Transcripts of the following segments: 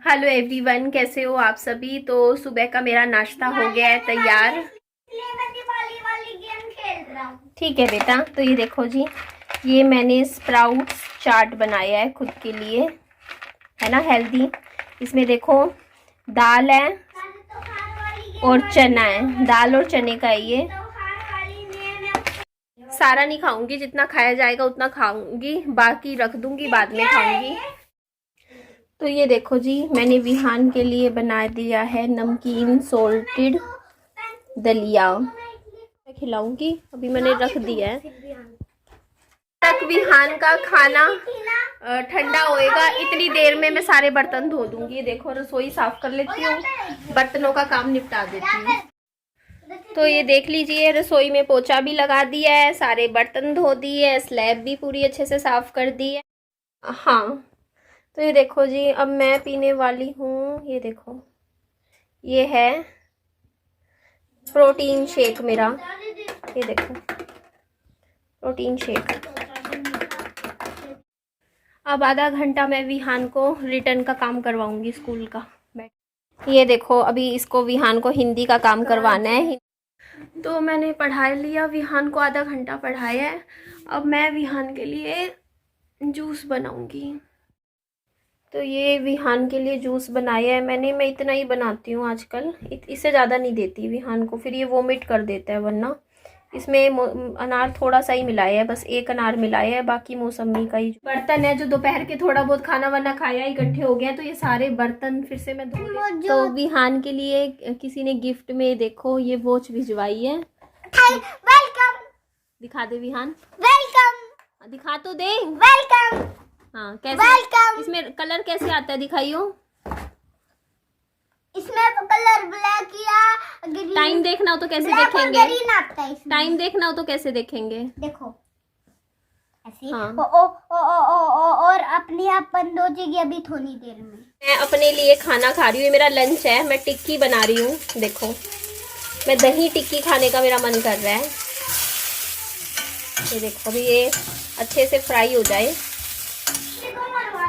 Hello everyone, कैसे हो आप सभी। तो सुबह का मेरा नाश्ता हो गया है तैयार। ठीक है बेटा। तो ये देखो जी, ये मैंने स्प्राउट्स चाट बनाया है खुद के लिए, है ना, हेल्दी। इसमें देखो दाल है और चना है, दाल और चने का है ये। सारा नहीं खाऊंगी, जितना खाया जाएगा उतना खाऊंगी, बाकी रख दूंगी, बाद में खाऊंगी। तो ये देखो जी, मैंने विहान के लिए बना दिया है नमकीन सोल्टेड दलिया। मैं खिलाऊंगी, अभी मैंने रख दिया है। तक विहान का खाना ठंडा होएगा, इतनी देर में मैं सारे बर्तन धो दूंगी। देखो रसोई साफ कर लेती हूँ, बर्तनों का काम निपटा देती हूँ। तो ये देख लीजिए, रसोई में पोछा भी लगा दिया है, सारे बर्तन धो दिए है, स्लैब भी पूरी अच्छे से साफ कर दी है। हाँ, तो ये देखो जी, अब मैं पीने वाली हूँ, ये देखो, ये है प्रोटीन शेक मेरा। ये देखो प्रोटीन शेक। अब आधा घंटा मैं विहान को रिटर्न का काम करवाऊंगी स्कूल का। ये देखो, अभी इसको विहान को हिंदी का काम करवाना है। तो मैंने पढ़ा लिया, विहान को आधा घंटा पढ़ाया है। अब मैं विहान के लिए जूस बनाऊंगी। तो ये विहान के लिए जूस बनाया है मैंने। मैं इतना ही बनाती हूँ आजकल, इससे ज़्यादा नहीं देती विहान को, फिर ये वोमिट कर देता है वरना। इसमें अनार थोड़ा सा ही मिलाया है, बस एक अनार मिलाया है, बाकी मौसमी का ही। बर्तन है जो दोपहर के थोड़ा बहुत खाना वाना खाया इकट्ठे हो गया, तो ये सारे बर्तन फिर से मैं धो। तो विहान के लिए किसी ने गिफ्ट में देखो ये वॉच भिजवाई है। वेलकम। दिखा दे विहान, वेलकम। दिखा तो दे। वेलकम। हाँ, कैसे वेलकम। इसमें कलर कैसे आता है, दिखाइयो। इसमें कलर ब्लैक या ग्रीन। टाइम देखना हो तो कैसे देखेंगे, टाइम देखना हो तो कैसे देखेंगे, देखो ऐसे। हाँ। और अपने आप बंद हो जाएगी अभी थोड़ी देर में। मैं अपने लिए खाना खा रही हूँ, ये मेरा लंच है। मैं टिक्की बना रही हूँ, देखो मैं दही टिक्की खाने का मेरा मन कर रहा है। ये देखो, अभी ये अच्छे से फ्राई हो जाए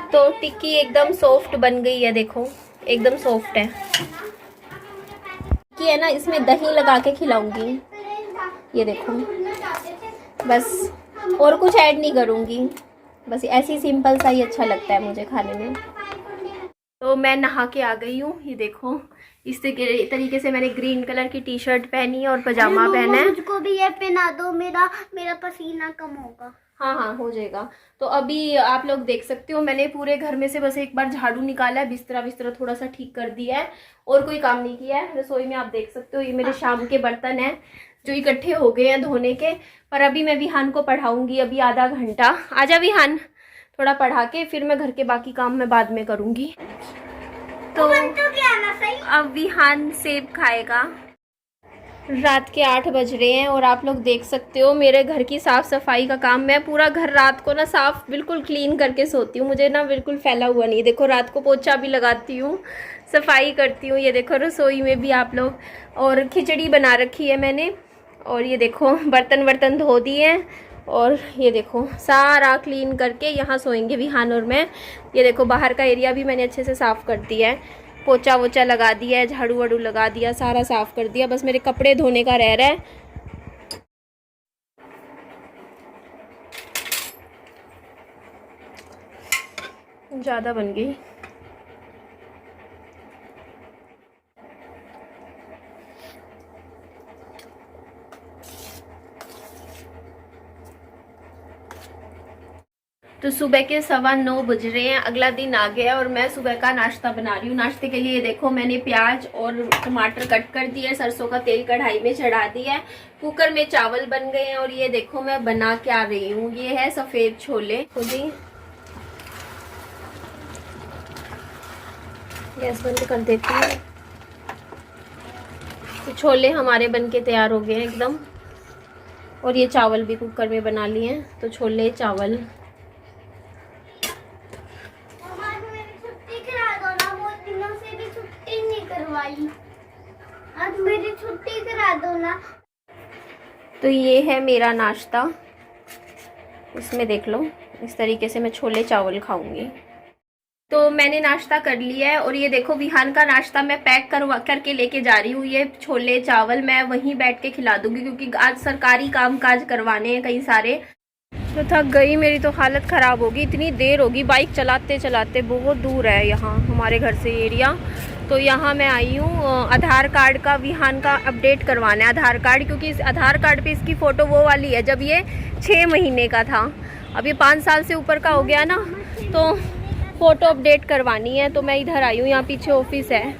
तो टिक्की एकदम सॉफ्ट बन गई है। देखो एकदम सॉफ्ट है कि है ना, इसमें दही लगा के खिलाऊंगी। ये देखो, बस और कुछ ऐड नहीं करूंगी, बस ऐसी सिंपल सा ही अच्छा लगता है मुझे खाने में। तो मैं नहा के आ गई हूँ। ये देखो, इस तरीके से मैंने ग्रीन कलर की टी शर्ट पहनी है और पजामा पहना है। मुझको भी ये पहना दो, मेरा पसीना कम होगा। हाँ हाँ, हो जाएगा। तो अभी आप लोग देख सकते हो, मैंने पूरे घर में से बस एक बार झाड़ू निकाला है, बिस्तरा थोड़ा सा ठीक कर दिया है, और कोई काम नहीं किया है। रसोई में आप देख सकते हो, ये मेरे शाम के बर्तन हैं जो इकट्ठे हो गए हैं धोने के। पर अभी मैं विहान को पढ़ाऊंगी, अभी आधा घंटा। आजा विहान, थोड़ा पढ़ा के फिर मैं घर के बाकी काम मैं बाद में करूंगी। तो अब विहान सेब खाएगा। रात के 8 बज रहे हैं और आप लोग देख सकते हो मेरे घर की साफ़ सफाई का काम। मैं पूरा घर रात को ना साफ़ बिल्कुल क्लीन करके सोती हूँ, मुझे ना बिल्कुल फैला हुआ नहीं। देखो रात को पोछा भी लगाती हूँ, सफाई करती हूँ। ये देखो रसोई में भी आप लोग, और खिचड़ी बना रखी है मैंने। और ये देखो बर्तन धो दिए हैं, और ये देखो सारा क्लीन करके यहाँ सोएंगे विहान और मैं। ये देखो बाहर का एरिया भी मैंने अच्छे से साफ़ कर दिया है, पोछा वोचा लगा दिया है, झाड़ू वाड़ू लगा दिया, सारा साफ कर दिया, बस मेरे कपड़े धोने का रह रहा है। ज़्यादा बन गई। तो सुबह के 9:15 बज रहे हैं, अगला दिन आ गया और मैं सुबह का नाश्ता बना रही हूँ। नाश्ते के लिए देखो मैंने प्याज और टमाटर कट कर दिए, सरसों का तेल कढ़ाई में चढ़ा दिया है, कुकर में चावल बन गए हैं। और ये देखो मैं बना क्या रही हूँ, ये है सफ़ेद छोले। तो जी गैस बंद कर देती हूँ। तो छोले हमारे बन के तैयार हो गए हैं एकदम, और ये चावल भी कुकर में बना लिए हैं। तो छोले चावल। आज मेरी छुट्टी करा दो ना। तो ये है मेरा नाश्ता, इसमें देख लो, इस तरीके से मैं छोले चावल खाऊंगी। तो मैंने नाश्ता कर लिया है और ये देखो विहान का नाश्ता मैं पैक करके लेके जा रही हूँ। ये छोले चावल मैं वहीं बैठ के खिला दूंगी क्योंकि आज सरकारी काम काज करवाने हैं कई सारे। तो थक गई, मेरी तो हालत ख़राब होगी, इतनी देर होगी बाइक चलाते चलाते। बहुत दूर है यहाँ हमारे घर से एरिया। तो यहाँ मैं आई हूँ आधार कार्ड का विहान का अपडेट करवाना है आधार कार्ड, क्योंकि इस आधार कार्ड पे इसकी फ़ोटो वो वाली है जब ये 6 महीने का था। अब ये 5 साल से ऊपर का हो गया ना, तो फ़ोटो अपडेट करवानी है। तो मैं इधर आई हूँ, यहाँ पीछे ऑफिस है।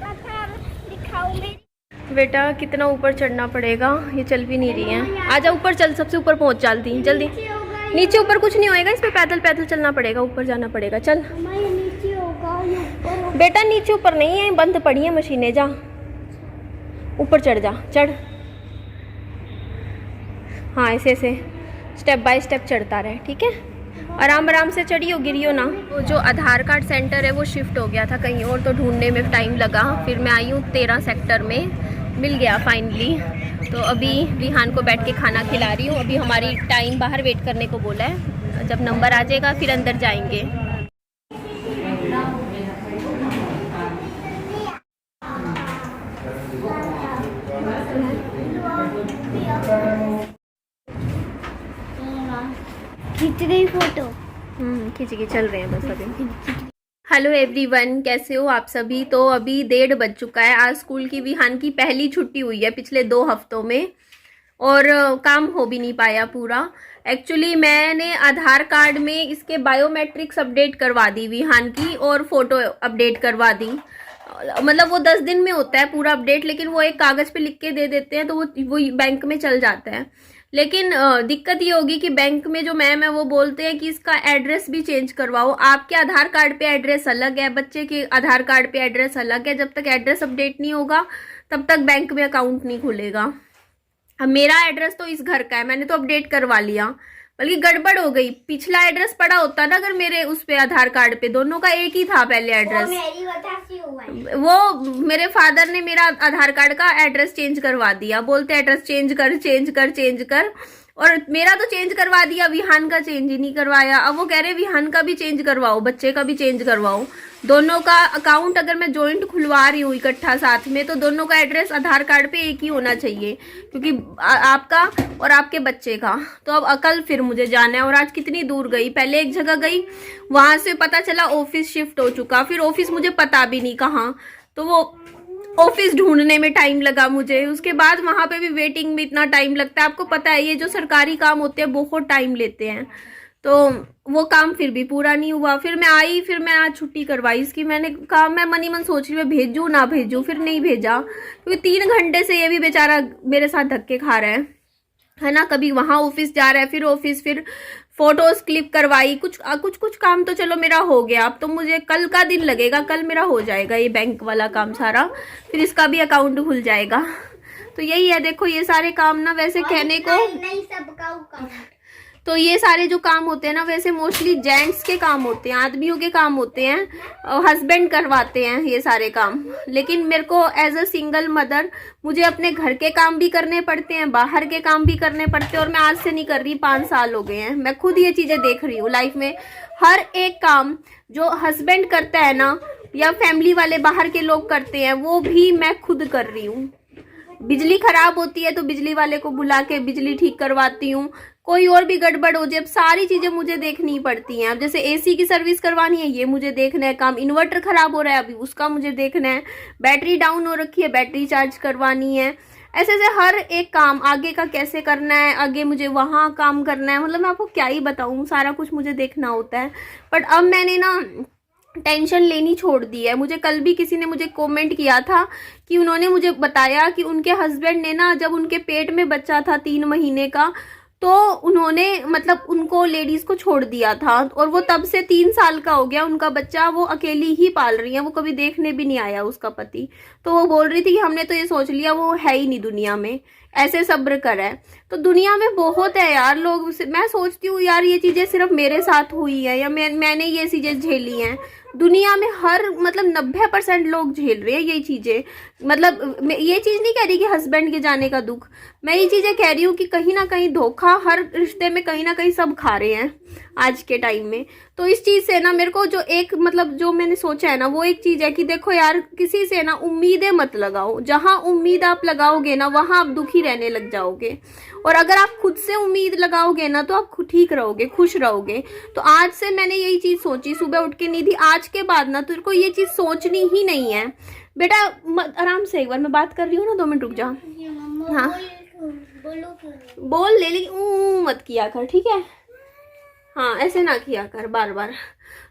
बेटा कितना ऊपर चढ़ना पड़ेगा, ये चल भी नहीं रही है। आजा ऊपर चल, सबसे ऊपर पहुँच जल्दी जल्दी। नीचे ऊपर कुछ नहीं होएगा, इस पे पैदल पैदल चलना पड़ेगा, ऊपर जाना पड़ेगा। चल बेटा, नीचे ऊपर नहीं है, बंद पड़ी है मशीनें। जा ऊपर चढ़, जा चढ़। हाँ ऐसे ऐसे स्टेप बाय स्टेप चढ़ता रहे, ठीक है। आराम आराम से चढ़ियो, गिरियो ना। वो जो आधार कार्ड सेंटर है वो शिफ्ट हो गया था कहीं और, तो ढूंढने में टाइम लगा। फिर मैं आई हूँ 13 सेक्टर में, मिल गया फाइनली। तो अभी विहान को बैठ के खाना खिला रही हूँ। अभी हमारी टाइम बाहर वेट करने को बोला है, जब नंबर आ जाएगा फिर अंदर जाएंगे। खींच गई फोटो। खींच के चल रहे हैं बस अभी। हेलो एवरीवन, कैसे हो आप सभी। तो अभी 1:30 बज चुका है। आज स्कूल की विहान की पहली छुट्टी हुई है पिछले 2 हफ्तों में, और काम हो भी नहीं पाया पूरा। एक्चुअली मैंने आधार कार्ड में इसके बायोमेट्रिक्स अपडेट करवा दी विहान की, और फोटो अपडेट करवा दी। मतलब वो 10 दिन में होता है पूरा अपडेट, लेकिन वो एक कागज़ पे लिख के दे देते हैं तो वो बैंक में चल जाता है। लेकिन दिक्कत ये होगी कि बैंक में जो मैम है वो बोलते हैं कि इसका एड्रेस भी चेंज करवाओ। आपके आधार कार्ड पे एड्रेस अलग है, बच्चे के आधार कार्ड पे एड्रेस अलग है। जब तक एड्रेस अपडेट नहीं होगा तब तक बैंक में अकाउंट नहीं खुलेगा। अब मेरा एड्रेस तो इस घर का है, मैंने तो अपडेट करवा लिया, बल्कि गड़बड़ हो गई। पिछला एड्रेस पड़ा होता ना अगर मेरे उस पे आधार कार्ड पे, दोनों का एक ही था पहले एड्रेस। वो मेरे फादर ने मेरा आधार कार्ड का एड्रेस चेंज करवा दिया, बोलते एड्रेस चेंज कर चेंज कर चेंज कर। और मेरा तो चेंज करवा दिया, विहान का चेंज ही नहीं करवाया। अब वो कह रहे विहान का भी चेंज करवाओ, बच्चे का भी चेंज करवाओ। दोनों का अकाउंट अगर मैं जॉइंट खुलवा रही हूँ इकट्ठा साथ में, तो दोनों का एड्रेस आधार कार्ड पे एक ही होना चाहिए, क्योंकि आपका और आपके बच्चे का। तो अब कल फिर मुझे जाना है, और आज कितनी दूर गई। पहले एक जगह गई, वहां से पता चला ऑफिस शिफ्ट हो चुका, फिर ऑफिस मुझे पता भी नहीं कहाँ, तो वो ऑफिस ढूंढने में टाइम लगा मुझे। उसके बाद वहां पे भी वेटिंग में इतना टाइम लगता है। आपको पता है ये जो सरकारी काम होते हैं बहुत टाइम लेते हैं, तो वो काम फिर भी पूरा नहीं हुआ। फिर मैं आई, फिर मैं आज छुट्टी करवाई इसकी। मैंने कहा, मैं मन ही मन सोच रही हूँ भेजूँ ना भेजूँ, फिर नहीं भेजा, क्योंकि 3 घंटे से ये भी बेचारा मेरे साथ धक्के खा रहा है ना। कभी वहाँ ऑफिस जा रहा है, फिर ऑफिस, फिर फोटोज क्लिक करवाई। कुछ काम तो चलो मेरा हो गया। अब तो मुझे कल का दिन लगेगा, कल मेरा हो जाएगा ये बैंक वाला काम सारा, फिर इसका भी अकाउंट खुल जाएगा। तो यही है, देखो ये सारे काम ना वैसे कहने को नहीं सबका। तो ये सारे जो काम होते हैं ना वैसे मोस्टली जेंट्स के काम होते हैं, आदमियों के काम होते हैं, हस्बैंड करवाते हैं ये सारे काम। लेकिन मेरे को एज अ सिंगल मदर मुझे अपने घर के काम भी करने पड़ते हैं, बाहर के काम भी करने पड़ते हैं। और मैं आज से नहीं कर रही, 5 साल हो गए हैं, मैं खुद ये चीज़ें देख रही हूँ लाइफ में। हर एक काम जो हस्बैंड करता है ना, या फैमिली वाले बाहर के लोग करते हैं, वो भी मैं खुद कर रही हूँ। बिजली खराब होती है तो बिजली वाले को बुला के बिजली ठीक करवाती हूँ। कोई और भी गड़बड़ हो जाए, अब सारी चीजें मुझे देखनी पड़ती हैं। अब जैसे एसी की सर्विस करवानी है, ये मुझे देखना है काम। इन्वर्टर खराब हो रहा है अभी, उसका मुझे देखना है। बैटरी डाउन हो रखी है, बैटरी चार्ज करवानी है। ऐसे ऐसे हर एक काम आगे का कैसे करना है, आगे मुझे वहाँ काम करना है। मतलब मैं आपको क्या ही बताऊँ, सारा कुछ मुझे देखना होता है। बट अब मैंने ना टेंशन लेनी छोड़ दी है। मुझे कल भी किसी ने मुझे कमेंट किया था कि उन्होंने मुझे बताया कि उनके हस्बैंड ने ना, जब उनके पेट में बच्चा था 3 महीने का, तो उन्होंने मतलब उनको लेडीज को छोड़ दिया था, और वो तब से 3 साल का हो गया उनका बच्चा, वो अकेली ही पाल रही है, वो कभी देखने भी नहीं आया उसका पति। तो वो बोल रही थी कि हमने तो ये सोच लिया वो है ही नहीं दुनिया में, ऐसे सब्र कर है। तो दुनिया में बहुत है यार लोग। मैं सोचती हूँ यार ये चीजें सिर्फ मेरे साथ हुई है, या मैंने ये चीजें झेली हैं। दुनिया में हर मतलब 90% लोग झेल रहे हैं ये चीजें। मतलब ये चीज नहीं कह रही कि हस्बैंड के जाने का दुख, मैं ये चीजें कह रही हूँ कि कहीं ना कहीं धोखा हर रिश्ते में कहीं ना कहीं सब खा रहे हैं आज के टाइम में। तो इस चीज से ना मेरे को जो एक मतलब जो मैंने सोचा है ना वो एक चीज है कि देखो यार किसी से ना उम्मीदें मत लगाओ। जहां उम्मीद आप लगाओगे ना वहां आप दुखी रहने लग जाओगे। और अगर आप खुद से उम्मीद लगाओगे ना तो आप ठीक रहोगे, खुश रहोगे। तो आज से मैंने यही चीज सोची सुबह उठ के, निधि आज के बाद ना तेरे को ये चीज सोचनी ही नहीं है बेटा। आराम से, एक बार मैं बात कर रही हूँ ना, 2 मिनट रुक जा। हाँ बोल ले, लेकिन मत किया कर, ठीक है? हाँ ऐसे ना किया कर बार बार।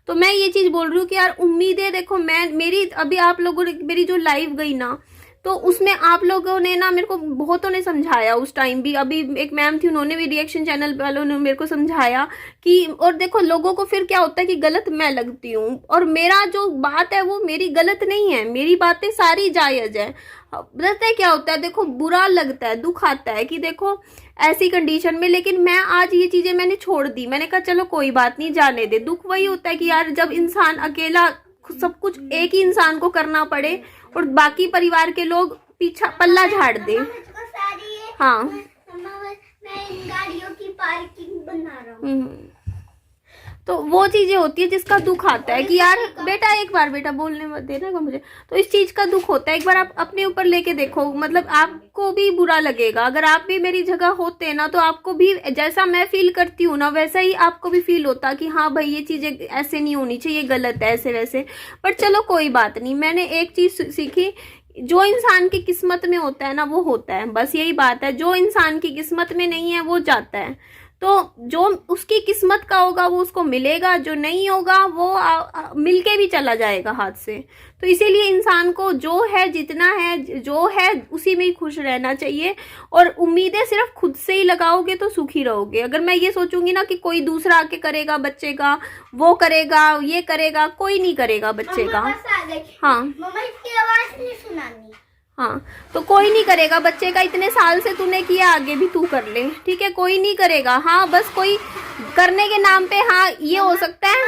तो मैं ये चीज बोल रही हूँ कि यार उम्मीदें देखो, मैं मेरी अभी आप लोगों ने मेरी जो लाइव गई ना तो उसमें आप लोगों ने ना मेरे को बहुतों ने समझाया उस टाइम भी। अभी एक मैम थी, उन्होंने भी रिएक्शन चैनल वालों ने मेरे को समझाया कि, और देखो लोगों को फिर क्या होता है कि गलत मैं लगती हूँ, और मेरा जो बात है वो मेरी गलत नहीं है, मेरी बातें सारी जायज है। पता है क्या होता है, देखो बुरा लगता है, दुख आता है कि देखो ऐसी कंडीशन में, लेकिन मैं आज ये चीजें मैंने छोड़ दी। मैंने कहा चलो कोई बात नहीं, जाने दे। दुख वही होता है कि यार जब इंसान अकेला सब कुछ एक ही इंसान को करना पड़े और बाकी परिवार के लोग पीछा पल्ला झाड़ दे। हाँ मैं इन गाड़ियों की पार्किंग बना रहा हूँ। तो वो चीजें होती है जिसका दुख आता है कि यार बेटा एक बार बेटा बोलने मत देना को मुझे। तो इस चीज का दुख होता है, एक बार आप अपने ऊपर लेके देखो, मतलब आपको भी बुरा लगेगा। अगर आप भी मेरी जगह होते ना तो आपको भी जैसा मैं फील करती हूँ ना वैसा ही आपको भी फील होता कि हाँ भाई ये चीजें ऐसे नहीं होनी चाहिए, गलत है ऐसे वैसे। पर चलो कोई बात नहीं, मैंने एक चीज सीखी, जो इंसान की किस्मत में होता है ना वो होता है, बस यही बात है। जो इंसान की किस्मत में नहीं है वो जाता है। तो जो उसकी किस्मत का होगा वो उसको मिलेगा, जो नहीं होगा वो मिलके भी चला जाएगा हाथ से। तो इसीलिए इंसान को जो है, जितना है, जो है उसी में ही खुश रहना चाहिए। और उम्मीदें सिर्फ खुद से ही लगाओगे तो सुखी रहोगे। अगर मैं ये सोचूंगी ना कि कोई दूसरा आके करेगा बच्चे का, वो करेगा, ये करेगा, कोई नहीं करेगा बच्चे का। हाँ मम्मा इसकी आवाज नहीं सुनानी। हाँ तो कोई नहीं करेगा बच्चे का। इतने साल से तूने किया, आगे भी तू कर ले, ठीक है? कोई नहीं करेगा। हाँ बस कोई करने के नाम पे हाँ ये हो सकता है।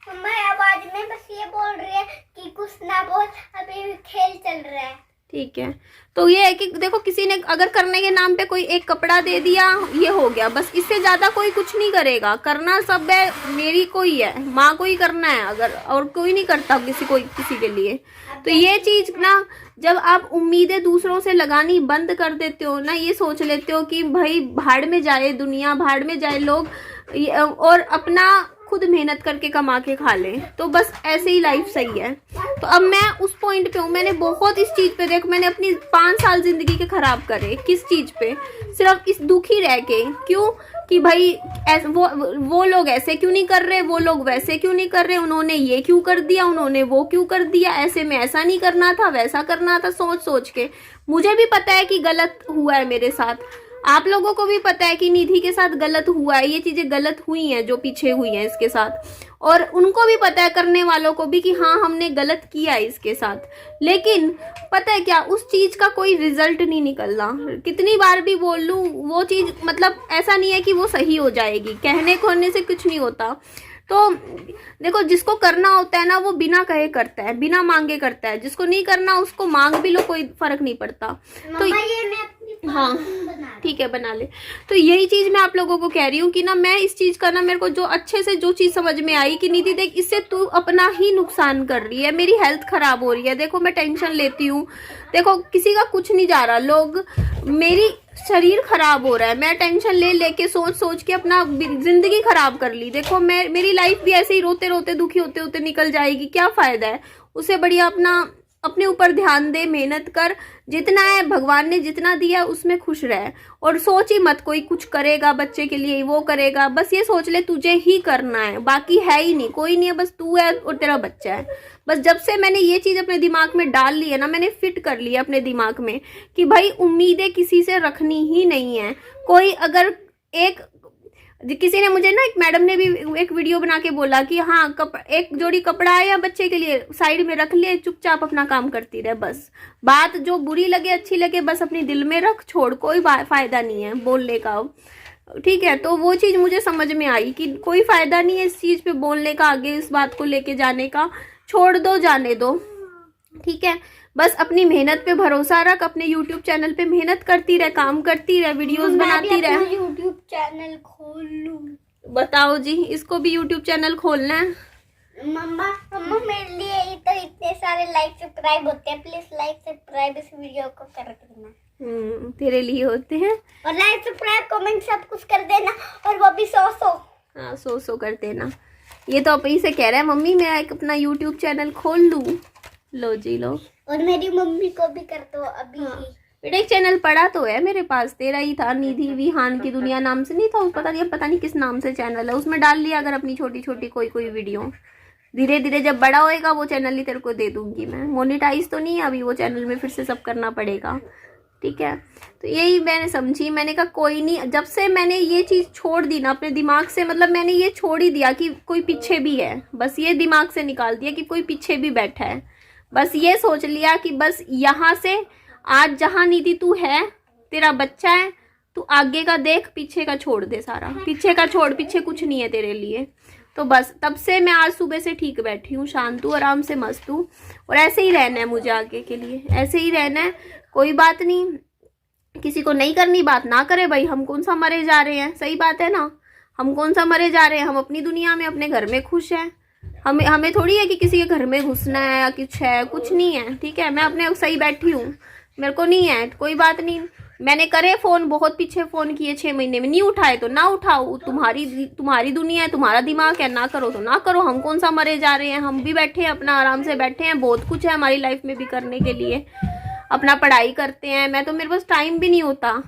मम्मा आवाज में बस ये बोल रही है कि कुछ ना बोल, अभी खेल चल रहा है। ठीक है, तो ये है कि देखो किसी ने अगर करने के नाम पे कोई एक कपड़ा दे दिया, ये हो गया बस। इससे ज्यादा कोई कुछ नहीं करेगा। करना सब है मेरी को ही है, माँ को ही करना है, अगर और कोई नहीं करता किसी के लिए। तो ये चीज ना जब आप उम्मीदें दूसरों से लगानी बंद कर देते हो ना, ये सोच लेते हो कि भाई भाड़ में जाए दुनिया, भाड़ में जाए लोग, और अपना खुद मेहनत करके कमा के खा ले, तो बस ऐसे ही लाइफ सही है। तो अब मैं उस पॉइंट पे हूँ, मैंने बहुत इस चीज पे देखो, मैंने अपनी 5 साल जिंदगी के खराब करे। किस चीज पे? सिर्फ इस दुखी रह के। क्यों? कि भाई वो लोग ऐसे क्यों नहीं कर रहे, वो लोग वैसे क्यों नहीं कर रहे, उन्होंने ये क्यों कर दिया, उन्होंने वो क्यों कर दिया, ऐसे में ऐसा नहीं करना था, वैसा करना था। सोच सोच के मुझे भी पता है कि गलत हुआ है मेरे साथ, आप लोगों को भी पता है कि निधि के साथ गलत हुआ है, ये चीजें गलत हुई हैं जो पीछे हुई हैं इसके साथ, और उनको भी पता है, करने वालों को भी, कि हाँ हमने गलत किया है इसके साथ। लेकिन पता है क्या, उस चीज का कोई रिजल्ट नहीं निकलना। कितनी बार भी बोल लूं वो चीज, मतलब ऐसा नहीं है कि वो सही हो जाएगी, कहने कहने से कुछ नहीं होता। तो देखो जिसको करना होता है ना वो बिना कहे करता है, बिना मांगे करता है। जिसको नहीं करना उसको मांग भी लो, कोई फर्क नहीं पड़ता। तो ये मैं अपनी हाँ ठीक है बना ले। तो यही चीज मैं आप लोगों को कह रही हूँ कि ना मैं इस चीज का ना, मेरे को जो अच्छे से जो चीज समझ में आई कि निधि देख इससे तू अपना ही नुकसान कर रही है, मेरी हेल्थ खराब हो रही है। देखो मैं टेंशन लेती हूँ, देखो किसी का कुछ नहीं जा रहा, लोग मेरी शरीर खराब हो रहा है, मैं टेंशन ले लेके सोच सोच के अपना जिंदगी खराब कर ली। देखो मेरी लाइफ भी ऐसे ही रोते रोते दुखी होते होते निकल जाएगी, क्या फायदा है? उससे बढ़िया अपने ऊपर ध्यान दे, मेहनत कर, जितना है भगवान ने जितना दिया उसमें खुश रह। और सोच ही मत कोई कुछ करेगा बच्चे के लिए, वो करेगा, बस ये सोच ले तुझे ही करना है, बाकी है ही नहीं, कोई नहीं है, बस तू है और तेरा बच्चा है। बस जब से मैंने ये चीज अपने दिमाग में डाल ली है ना, मैंने फिट कर लिया अपने दिमाग में कि भाई उम्मीदें किसी से रखनी ही नहीं है। कोई अगर किसी ने मुझे ना, एक मैडम ने भी एक वीडियो बना के बोला कि हाँ एक जोड़ी कपड़ा है या बच्चे के लिए, साइड में रख ले, चुपचाप अपना काम करती रहे, बस बात जो बुरी लगे अच्छी लगे बस अपनी दिल में रख, छोड़, कोई फायदा नहीं है बोलने का, ठीक है? तो वो चीज मुझे समझ में आई कि कोई फायदा नहीं है इस चीज पे बोलने का, आगे इस बात को लेके जाने का, छोड़ दो, जाने दो, ठीक है? बस अपनी मेहनत पे भरोसा रख, अपने यूट्यूब चैनल पे मेहनत करती रह, काम करती रह, वीडियोस बनाती रह। यूट्यूब चैनल खोल लूं। बताओ जी, इसको भी यूट्यूब चैनल खोलना है। मम्मा मेरे लिए ही तो इतने सारे लाइक सब्सक्राइब होते हैं, प्लीज लाइक सब्सक्राइब इस वीडियो को कर देना। तेरे लिए होते हैं। और लाइक सब्सक्राइब कमेंट सब कुछ कर देना, और वो भी 100 हाँ 100 कर देना। ये तो अपनी से कह रहा है मम्मी मैं एक अपना यूट्यूब चैनल खोल लूं। लो जी लो। और मेरी मम्मी को भी कर दो अभी। बेटा एक चैनल पड़ा तो है मेरे पास, तेरा ही था, निधि विहान की दुनिया नाम से नहीं था, उस पता नहीं किस नाम से चैनल है, उसमें डाल लिया अगर अपनी छोटी छोटी कोई वीडियो। धीरे धीरे जब बड़ा होएगा वो चैनल ही तेरे को दे दूंगी मैं। मोनेटाइज तो नहीं है अभी वो चैनल में, फिर से सब करना पड़ेगा, ठीक है। तो यही मैंने समझी, मैंने कहा कोई नहीं, जब से मैंने ये चीज़ छोड़ दी ना अपने दिमाग से, मतलब मैंने ये छोड़ ही दिया कि कोई पीछे भी है, बस ये दिमाग से निकाल दिया कि कोई पीछे भी बैठा है। बस ये सोच लिया कि बस यहाँ से आज जहाँ निधि तू है, तेरा बच्चा है, तू आगे का देख, पीछे का छोड़ दे सारा, पीछे का छोड़, पीछे कुछ नहीं है तेरे लिए। तो बस तब से मैं आज सुबह से ठीक बैठी हूँ, शांत हूँ, आराम से मस्त हूँ, और ऐसे ही रहना है मुझे आगे के लिए, ऐसे ही रहना है। कोई बात नहीं, किसी को नहीं करनी बात ना करे भाई, हम कौन सा मरे जा रहे हैं, सही बात है ना, हम कौन सा मरे जा रहे हैं, हम अपनी दुनिया में अपने घर में खुश हैं। हमें थोड़ी है कि किसी के घर में घुसना है या कुछ है, कुछ नहीं है, ठीक है। मैं अपने सही बैठी हूँ, मेरे को नहीं है, कोई बात नहीं। मैंने करे फ़ोन, बहुत पीछे फ़ोन किए 6 महीने में, नहीं उठाए तो ना उठाओ, तुम्हारी दुनिया है, तुम्हारा दिमाग है, ना करो तो ना करो, हम कौन सा मरे जा रहे हैं, हम भी बैठे हैं अपना आराम से बैठे हैं, बहुत कुछ है हमारी लाइफ में भी करने के लिए, अपना पढ़ाई करते हैं। मैं तो, मेरे पास टाइम भी नहीं होता,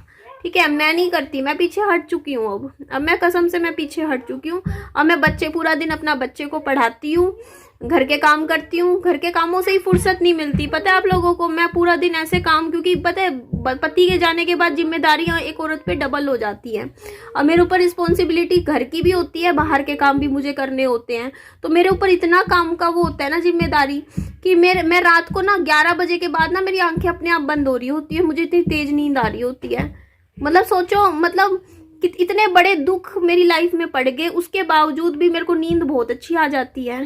ठीक है, मैं नहीं करती, मैं पीछे हट चुकी हूँ अब मैं कसम से मैं पीछे हट चुकी हूँ। अब मैं पूरा दिन अपना बच्चे को पढ़ाती हूँ, घर के काम करती हूँ, घर के कामों से ही फुर्सत नहीं मिलती, पता है आप लोगों को। मैं पूरा दिन ऐसे काम, क्योंकि पता है पति के जाने के बाद जिम्मेदारियां एक औरत पे डबल हो जाती हैं। अब मेरे ऊपर रिस्पॉन्सिबिलिटी घर की भी होती है, बाहर के काम भी मुझे करने होते हैं, तो मेरे ऊपर इतना काम का वो होता है ना जिम्मेदारी, कि मैं रात को ना 11 बजे के बाद ना मेरी आंखें अपने आप बंद हो रही होती है, मुझे इतनी तेज नींद आ रही होती है। मतलब सोचो, मतलब इतने बड़े दुख मेरी लाइफ में पड़ गए, उसके बावजूद भी मेरे को नींद बहुत अच्छी आ जाती है,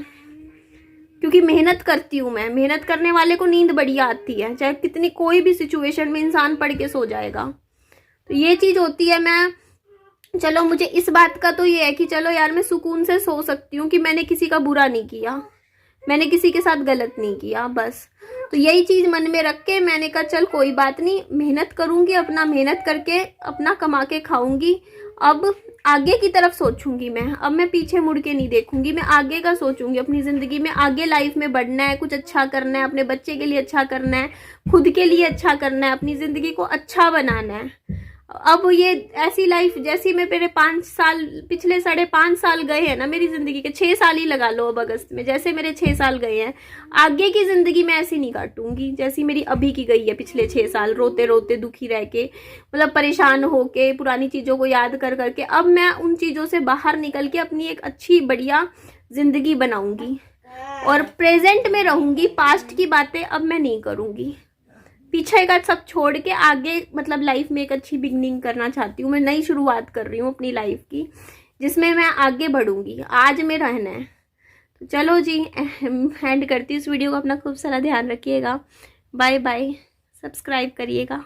क्योंकि मेहनत करती हूँ मैं। मेहनत करने वाले को नींद बढ़िया आती है, चाहे कितनी कोई भी सिचुएशन में इंसान पढ़ के सो जाएगा। तो ये चीज़ होती है। मैं, चलो मुझे इस बात का तो ये है कि चलो यार मैं सुकून से सो सकती हूँ कि मैंने किसी का बुरा नहीं किया, मैंने किसी के साथ गलत नहीं किया, बस। तो यही चीज़ मन में रख के मैंने कहा चल कोई बात नहीं, मेहनत करूँगी, अपना मेहनत करके अपना कमा के खाऊंगी। अब आगे की तरफ सोचूंगी मैं, अब मैं पीछे मुड़ के नहीं देखूंगी, मैं आगे का सोचूंगी, अपनी ज़िंदगी में आगे लाइफ में बढ़ना है, कुछ अच्छा करना है, अपने बच्चे के लिए अच्छा करना है, खुद के लिए अच्छा करना है, अपनी ज़िंदगी को अच्छा बनाना है। अब ये ऐसी लाइफ जैसी मैं मेरे 5 साल, पिछले 5.5 साल गए हैं ना मेरी ज़िंदगी के, 6 साल ही लगा लो अब अगस्त में, जैसे मेरे 6 साल गए हैं, आगे की ज़िंदगी मैं ऐसी नहीं काटूंगी जैसी मेरी अभी की गई है पिछले 6 साल, रोते रोते दुखी रह के, मतलब परेशान होके, पुरानी चीज़ों को याद कर करके। अब मैं उन चीज़ों से बाहर निकल के अपनी एक अच्छी बढ़िया ज़िंदगी बनाऊंगी और प्रेजेंट में रहूंगी। पास्ट की बातें अब मैं नहीं करूंगी, पीछे का सब छोड़ के आगे, मतलब लाइफ में एक अच्छी बिगनिंग करना चाहती हूँ मैं, नई शुरुआत कर रही हूँ अपनी लाइफ की, जिसमें मैं आगे बढ़ूंगी, आज में रहना है। तो चलो जी, एंड करती हूँ इस वीडियो को। अपना खूब सारा ध्यान रखिएगा, बाय बाय, सब्सक्राइब करिएगा।